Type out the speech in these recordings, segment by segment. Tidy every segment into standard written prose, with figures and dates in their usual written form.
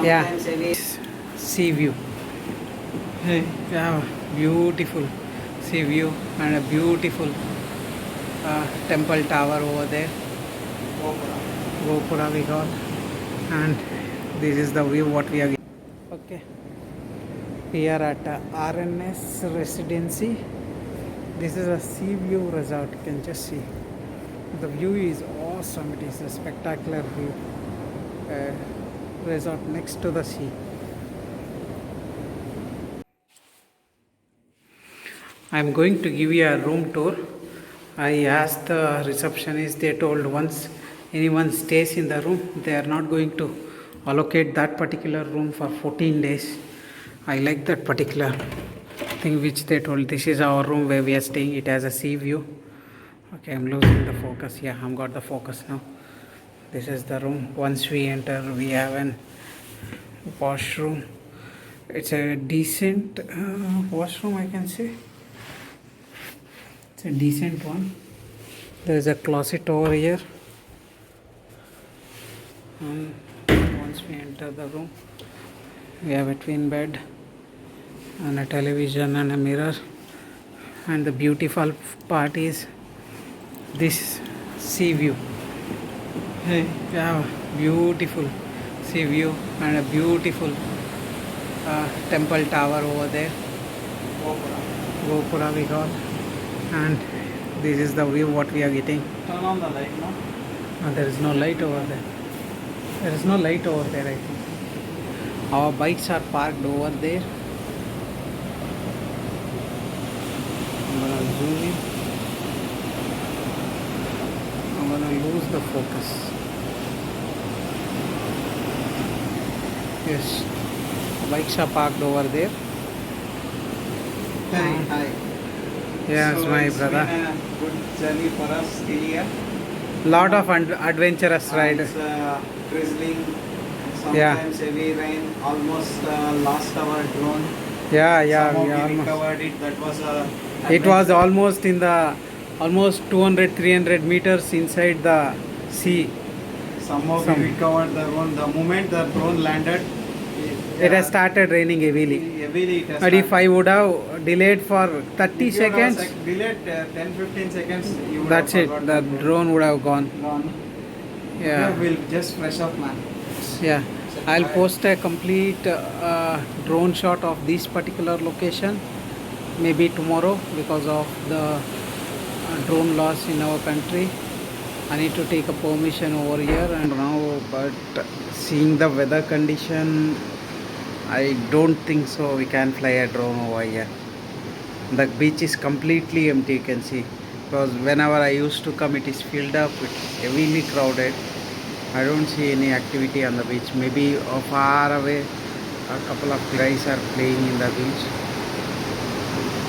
Yeah. Sea view. Hey, yeah, beautiful sea view and a beautiful temple tower over there. Gopura we got, and this is the view what we are getting. Okay, we are at RNS Residency. This is a sea view resort. You can just see. The view is awesome. It is a spectacular view. Resort next to the sea. I'm going to give you a room tour. I asked the receptionist, they told once anyone stays in the room, they are not going to allocate that particular room for 14 days. I like that particular thing which they told. This is our room where we are staying. It has a sea view. Okay, I'm losing the focus. Yeah, I've got the focus now. This is the room. Once we enter, we have an washroom. It's a decent washroom, I can say. It's a decent one. There is a closet over here. And once we enter the room, we have a twin bed and a television and a mirror. And the beautiful part is this sea view. Hey, yeah, beautiful sea view and a beautiful temple tower over there. Gopura we got, and this is the view what we are getting. Turn on the light, no? There is no light over there. There is no light over there, I think. Our bikes are parked over there. I'm gonna zoom in. I'm gonna lose the focus. Yes, bikes are parked over there. Hi. Yes, So my it's brother. been a good journey for us till here. Lot of adventurous ride. It's drizzling, Yeah. sometimes heavy rain. Almost lost our drone. Yeah, Somehow we we almost. recovered it. That was a. It was adventure. almost in the almost 200-300 meters inside the sea. Somehow some- we recovered the drone. The moment the drone landed, It has started raining heavily. Heavily it has But if started. I would have delayed for 30 If you would have seconds, delayed 10-15 seconds, you would that's have it. forgot The drone would have gone. gone. Yeah. We'll just fresh up, man. Yeah. I'll post a complete drone shot of this particular location maybe tomorrow because of the drone loss in our country. I need to take a permission over here and now, but seeing the weather condition, I don't think so we can fly a drone over here. The beach is completely empty, you can see, because whenever I used to come it is filled up, it's heavily crowded. I don't see any activity on the beach. Maybe far away a couple of guys are playing in the beach.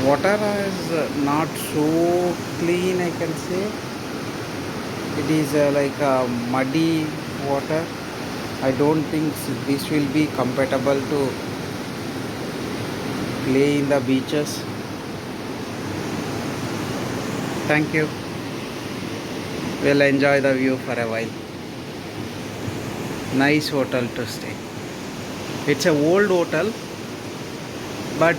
Water is not so clean, I can say. It is like muddy water. I don't think this will be compatible to play in the beaches. Thank you. We'll enjoy the view for a while. Nice hotel to stay. It's a old hotel, but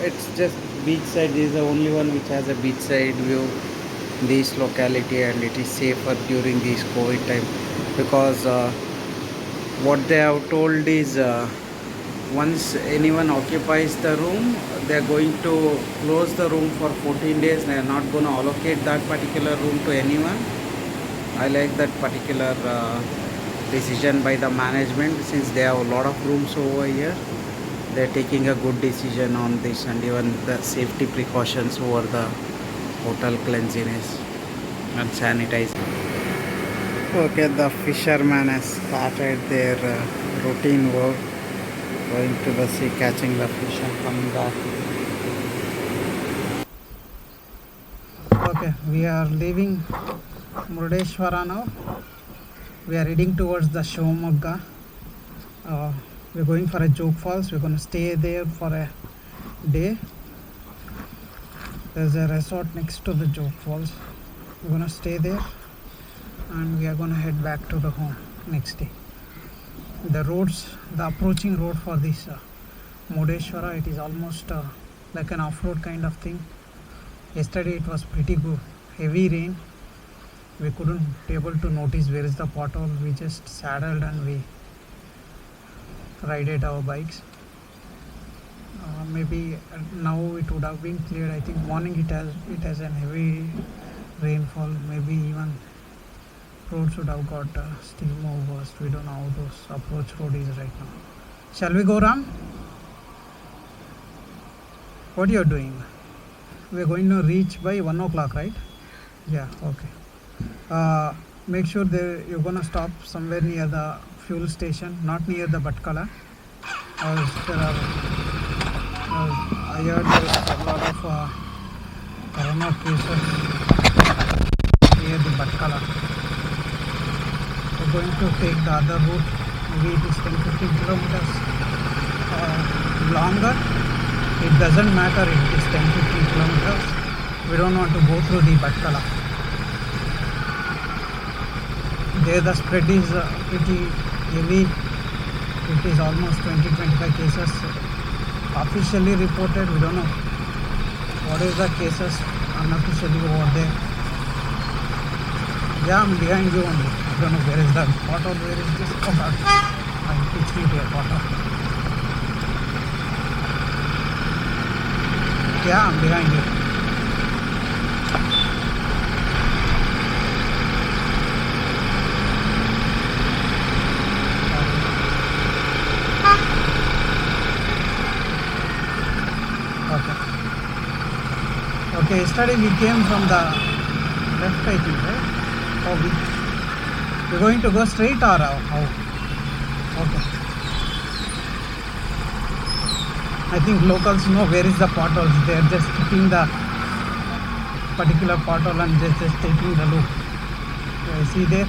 it's just beachside. This is the only one which has a beachside view in this locality, and it is safer during this COVID time because what they have told is once anyone occupies the room, they are going to close the room for 14 days. They are not going to allocate that particular room to anyone. I like that particular decision by the management, since they have a lot of rooms over here. They are taking a good decision on this, and even the safety precautions over the hotel cleanliness and sanitizing. Okay, the fisherman has started their routine work, going to the sea, catching the fish and coming back. Okay, we are leaving Murdeshwara now. We are heading towards the Shivamogga. We're going for a Joke Falls. We're going to stay there for a day. There's a resort next to the Joke Falls. We're going to stay there and we are going to head back to the home next day. the roads, the approaching road for this Murdeshwara, it is almost like an off-road kind of thing. Yesterday it was pretty good, heavy rain. We couldn't able to notice where is the pothole. We just saddled and we rided our bikes. Maybe now it would have been cleared. I think morning it has an heavy rainfall. Maybe even roads would have got still more worse. We don't know how those approach road is right now. Shall we go, Ram? What you are doing? We are going to reach by 1 o'clock, right? Yeah. Okay. Make sure that you're gonna stop somewhere near the fuel station, not near the Batkala. There are I heard there's a lot of corona cases near the Batkala. We're going to take the other route. Maybe it is 10-15 kilometers longer. It doesn't matter if it is 10-15 kilometers. We don't want to go through the Batkala. There the spread is pretty heavy. It is almost 20-25 cases officially reported. We don't know what is the cases unofficially over there. Yeah, I'm behind you only. I don't know where is the pothole, where is this? Oh God, I'm pitching here, pothole. Yeah, I'm behind you. Okay, yesterday we came from the left, I think, right? Oh, we're going to go straight or how? Okay. I think locals know where is the potholes. They are just keeping the particular pothole and just taking the loop. Okay, see there?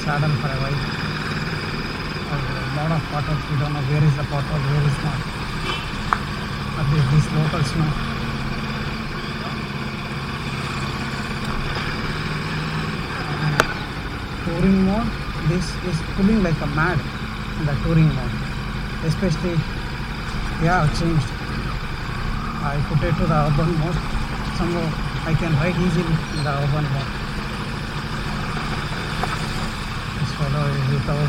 Saddle for a while. A lot of potholes. We don't know where is the pothole, where is not. At least these locals know. Touring mode. This is pulling like a mad in the touring mode. Especially, yeah, I've changed. I put it to the urban mode. Somehow I can ride easily in the urban mode. Without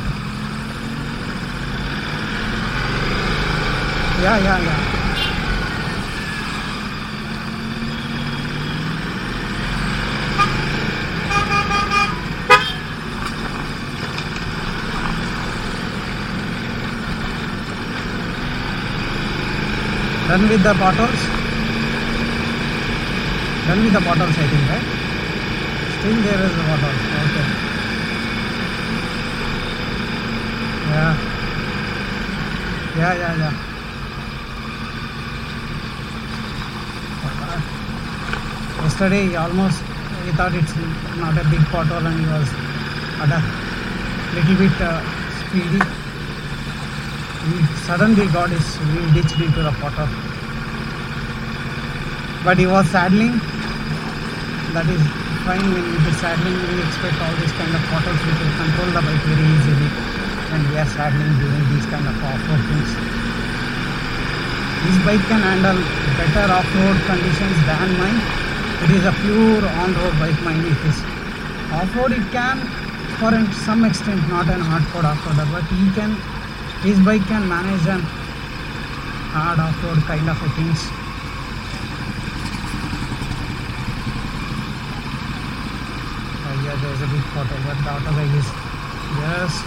yeah done with the potholes, I think, right? Still there is the potholes. Okay. Yeah. Yesterday almost we thought it's not a big pothole and he was at a little bit speedy. He suddenly got his wheel ditched into the pothole. But he was saddling. That is fine. When we do saddling, we expect all these kind of potholes. We can control the bike very easily. And we are saddling during these kind of off-road things. This bike can handle better off-road conditions than mine. It is a pure on-road bike. Mine it is off-road. It can, for some extent, not an hardcore off-roader, but his bike can manage an hard off-road kind of things. Yeah, there is a big pothole, but the auto bike is just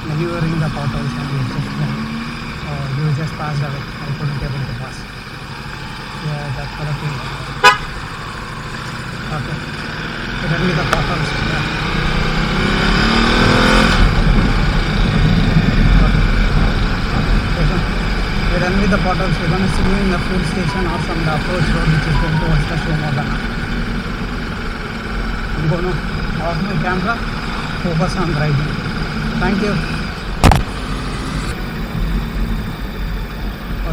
maneuvering the potholes and you just passed away. I couldn't able to pass. Yeah, that kind of thing. Okay. So tell me the potholes. Yeah. Okay. We're done with the potholes. We're going to see you in the fuel station or from the approach road which is going towards the Shimoga. I'm going to off my camera, focus on driving. Thank you.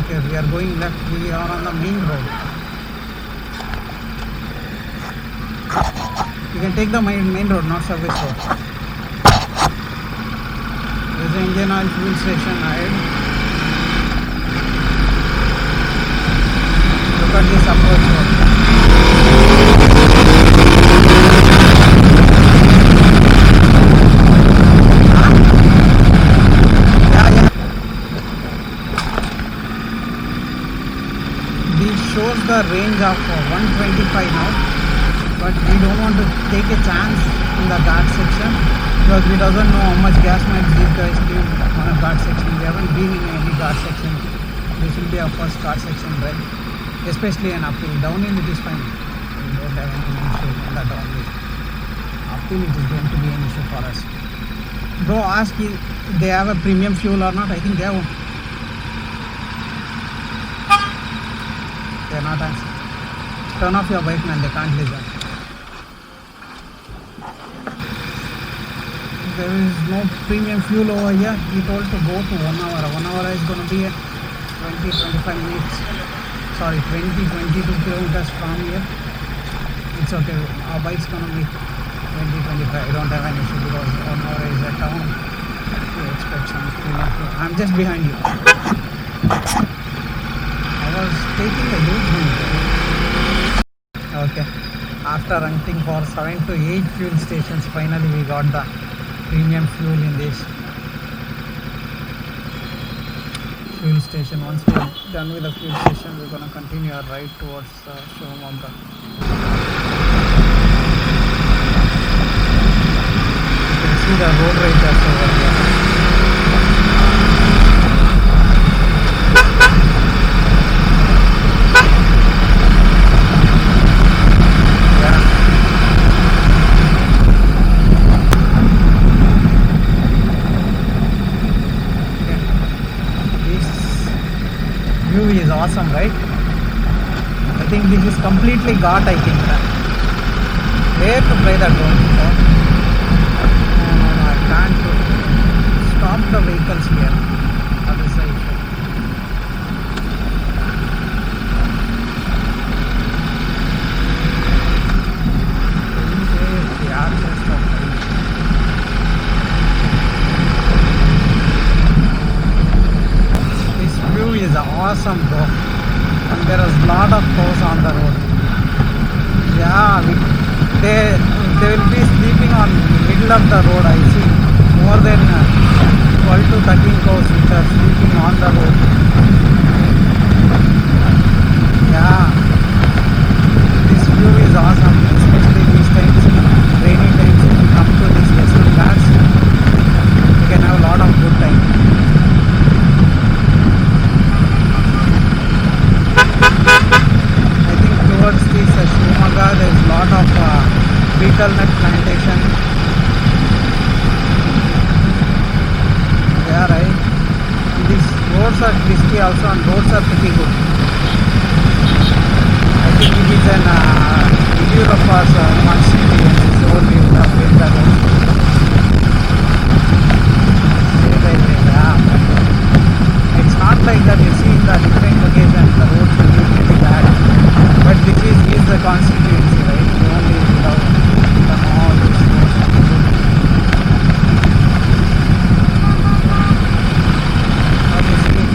Okay, we are going left. We are on the main road. You can take the main road, not service road. There's an Indian Oil fuel station ahead. Look at this approach road. Shows the range of 125 now, but we don't want to take a chance in the guard section because we doesn't know how much gas might these guys give on a guard section. We haven't been in any guard section. This will be our first guard section drive, especially an uphill. Downhill it is fine. We don't have any issue in the downhill. Uphill it is going to be an issue for us. Bro, ask if they have a premium fuel or not. I think they have. They are not answering. Turn off your bike, man. They can't listen. There is no premium fuel over here. He told to go to 1 hour. 1 hour is going to be 20-25 minutes. Sorry, 20-22 kilometers from here. It's okay. Our bike's going to be 20-25. I don't have an issue because 1 hour is a town. We expect some premium fuel. I'm just behind you. I was taking a huge hint. Okay, after hunting for 7 to 8 fuel stations, finally we got the premium fuel in this fuel station. Once we're done with the fuel station, we're gonna continue our ride towards Shivamogga. You can see the road right just over here. Is awesome, right? I think this is completely got, I think. Where to play that drone? No, I can't stop the vehicles here. Other side. Is awesome, bro, and there is lot of cows on the road. Yeah, they will be sleeping on middle of the road. I see more than 12 to 13 cows which are sleeping on the road. Yeah, this view is awesome, especially these times, rainy times. If you come to these western ghats, you can have a lot of good time. Towards this Shivamogga, there is lot of betel nut plantation. Yeah, right. These roads are twisty also, and roads are pretty good. I think it is an review of our constituency, so we would have built the road. It's not like that you see in the different locations the roads will be pretty bad. But this is the constituency, right? We only love all these roads. Obviously.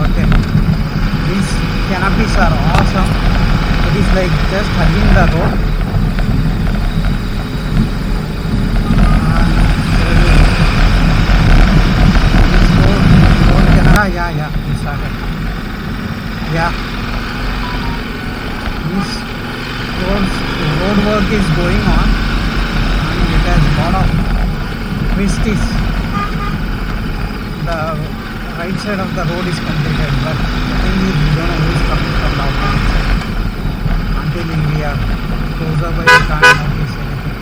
Okay. These canopies are awesome. It is like just hugging the road. Yeah, we started. Yeah. This road work is going on, and it has a lot of twisties. The right side of the road is completed, but the thing is we don't know who is coming from the opposite side. Until we are closer by, we can't notice anything.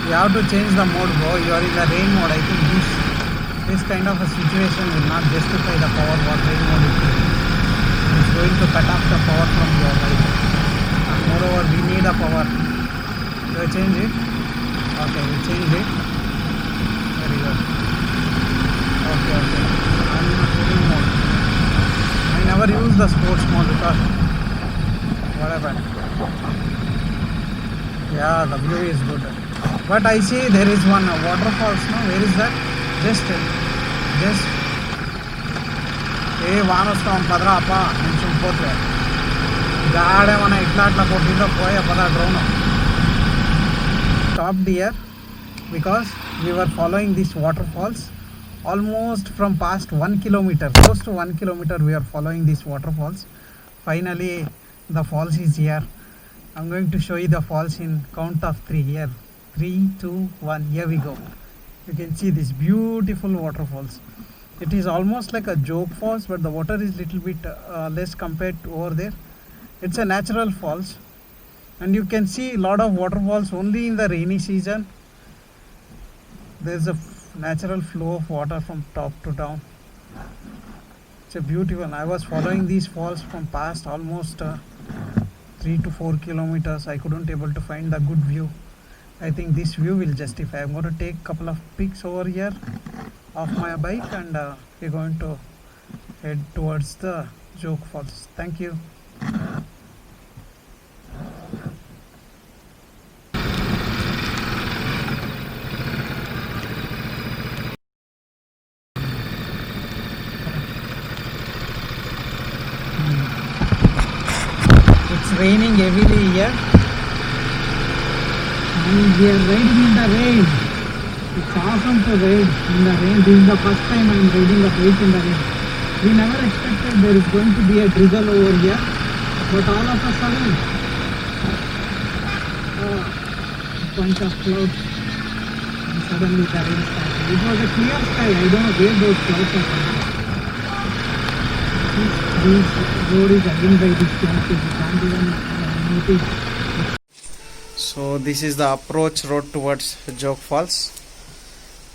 You have to change the mode, bro. You are in the rain mode. I think this kind of a situation will not justify the power what rain mode is giving. It's going to cut off the power from your light. And moreover, we need a power. Do I change it? Okay, we change it. Very good. Okay. I'm in cooling mode. I never use the sports mode because what happened? Yeah, the view is good. But I see there is one waterfalls. No, where is that? Just ఏ వాన వస్తాం పదరా అప్ప నేను చూపోతే గాడేమన్నా ఇట్లా అట్లా కొట్టిందో పోయే పద drone stopped here because we were following these waterfalls almost from past 1 kilometer, close to 1 kilometer we are following these waterfalls. Finally the falls is here. I'm going to show you the falls in count of 3 here. 3, 2, 1, here we go. You can see these beautiful waterfalls. It is almost like a joke falls, but the water is little bit less compared to over there. It's a natural falls, and you can see a lot of waterfalls only in the rainy season. There's a natural flow of water from top to down. It's a beautiful. I was following these falls from past almost 3 to 4 kilometers. I couldn't able to find the good view. I think this view will justify. I'm going to take couple of pics over here of my bike, and we're going to head towards the Joke Falls. Thank you. It's raining heavily here. And we are riding in the rain. It's awesome to ride in the rain. This is the first time I am riding a bike in the rain. We never expected there is going to be a drizzle over here, but all of a sudden, a bunch of clouds, and suddenly the rain started. It was a clear sky. I don't know where those clouds are coming. This road is again by this clouds. You can't even notice. So this is the approach road towards Joke Falls.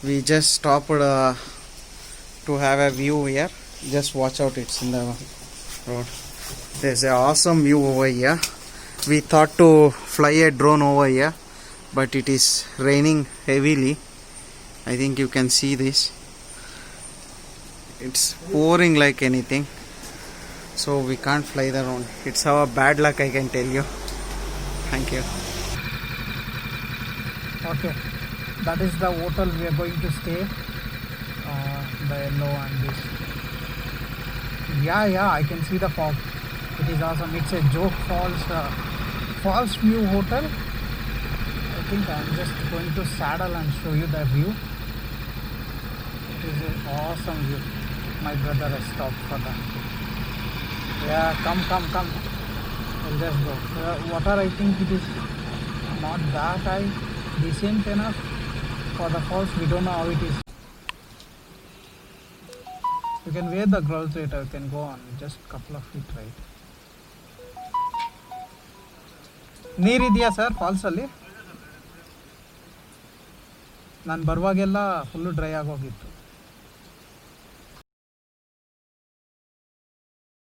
We just stopped to have a view here. Just watch out, it's in the road. There's an awesome view over here. We thought to fly a drone over here, but it is raining heavily. I think you can see this. It's pouring like anything, so we can't fly the drone. It's our bad luck, I can tell you. Thank you. Okay, that is the hotel we are going to stay. The yellow and this. Yeah, I can see the fog. It is awesome. It's a Joke Falls Falls View Hotel. I think I'm just going to saddle and show you the view. It is an awesome view. My brother has stopped for that. Yeah, come. We'll just go. Water, I think it is not that high. Decent enough for the falls. We don't know how it is. You can wear the gloves later. You can go on just couple of feet right. ನೀರಿದೆಯಾ sir ಫಾಲ್ಸಲ್ಲಿ? ನಾನು ಬರುವಾಗೆಲ್ಲ full dry ಆಗೋಗಿತ್ತು.